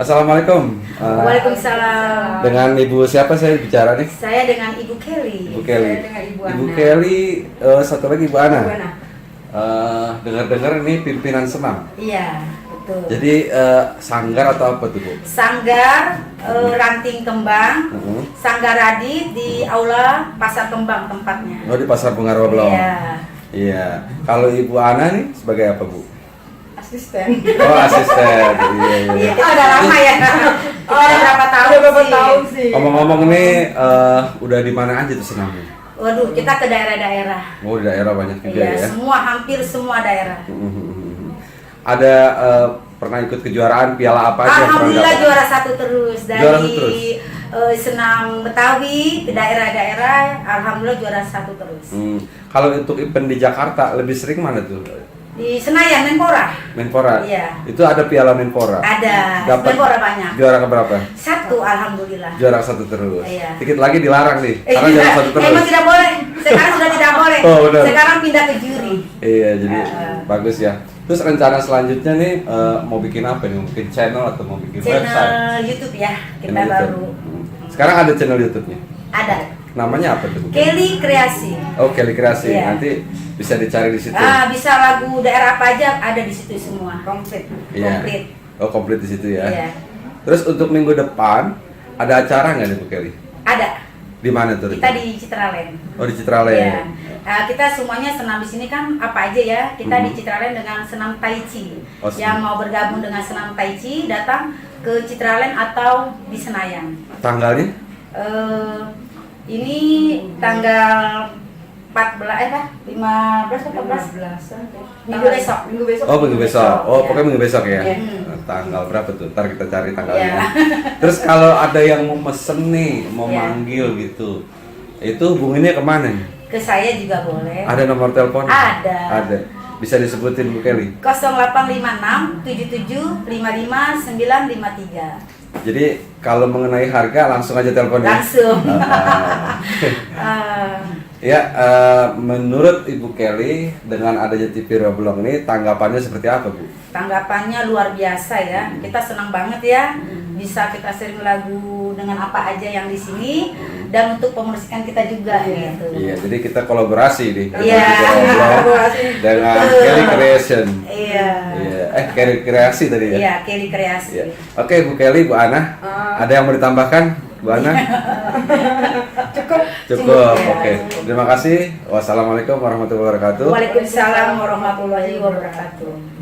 Assalamualaikum. Waalaikumsalam. Dengan Ibu siapa saya bicara nih? Saya dengan Ibu Kelly. Ibu Kelly. Saya dengan Ibu Ibu Ana. Kelly, satu lagi Ibu Ana. Ibu Ana. Dengar-dengar ini pimpinan senam. Iya, betul. Jadi sanggar atau apa tuh Bu? Sanggar Ranting Kembang, Sanggar Radit di Aula Pasar Kembang tempatnya. Oh di Pasar Bunga Roblong. Iya. Iya. Kalau Ibu Ana nih sebagai apa Bu? Asisten. Oh asisten. Iya. Iya, kita udah lama ya. Kita udah berapa tahun sih? Ngomong-ngomong nih, udah di mana aja tuh senamnya? Waduh, kita ke daerah-daerah. Oh di daerah banyak juga Iya, ya. hampir semua daerah. Ada pernah ikut kejuaraan piala apa aja? yang pernah Alhamdulillah dapat? juara satu terus Juara dari satu terus? senam Betawi ke daerah-daerah. Alhamdulillah juara satu terus. Kalau untuk event di Jakarta lebih sering mana tuh? Di Senayan, Menpora. Menpora. Iya. Itu ada piala Menpora. Ada. Dapat Menpora banyak. juara keberapa? Satu, alhamdulillah. Juara satu terus. Iya. Dikit lagi dilarang nih. Karena juara satu terus. Emang tidak boleh. Sekarang sudah tidak boleh. Oh, benar. Sekarang pindah ke juri. Iya, jadi bagus ya. Terus rencana selanjutnya nih mau bikin apa nih? Mau bikin channel atau mau bikin website? Channel YouTube ya. Kita Channel baru. YouTube. Sekarang ada channel YouTube-nya. Ada. Namanya apa tuh? Bu? Kelly Kreasi. Oh, Kelly Kreasi. Iya. Nanti bisa dicari di situ. Bisa lagu daerah apa aja ada di situ semua. Komplit. Iya. Komplit. Oh, komplit di situ ya. Iya. Terus untuk minggu depan ada acara nggak nih Bu Kelly? Ada. Di mana tuh? Kita di Citraland. Oh di Citraland. Iya. Kita semuanya senam di sini kan apa aja ya? Kita di Citraland dengan senam Tai Chi. Oh, Yang mau bergabung dengan senam Tai Chi datang ke Citraland atau di Senayan. Tanggalnya? Ini tanggal 15 atau 14? Minggu besok. Oh minggu besok. Oh Iya. pokoknya minggu besok ya. Iya. Tanggal berapa tuh? Ntar kita cari tanggalnya. Iya. Terus kalau ada yang mau mesen nih, mau Iya. manggil gitu, itu hubunginnya kemana nih? Ke saya juga boleh. Ada nomor telepon? Ada. Ada. Bisa disebutin Bu Kelly. 0856 77 55 953. Jadi kalau mengenai harga langsung aja telepon ya. Langsung. Ya, menurut Ibu Kelly dengan adanya TV Roblong ini tanggapannya seperti apa Bu? Tanggapannya luar biasa ya. Kita senang banget ya bisa kita sering lagu dengan apa aja yang di sini dan untuk promosikan kita juga gitu. Iya, jadi kita kolaborasi nih dengan Iya. TV Roblong dengan Kelly Creation. Iya. Iya, Kelly Kreasi tadi ya. Iya, Kelly Kreasi. Iya. Oke, Bu Kelly, Bu Ana, ada yang mau ditambahkan, Bu Ana? Cukup. Oke. Terima kasih. Wassalamualaikum warahmatullahi wabarakatuh. Waalaikumsalam warahmatullahi wabarakatuh.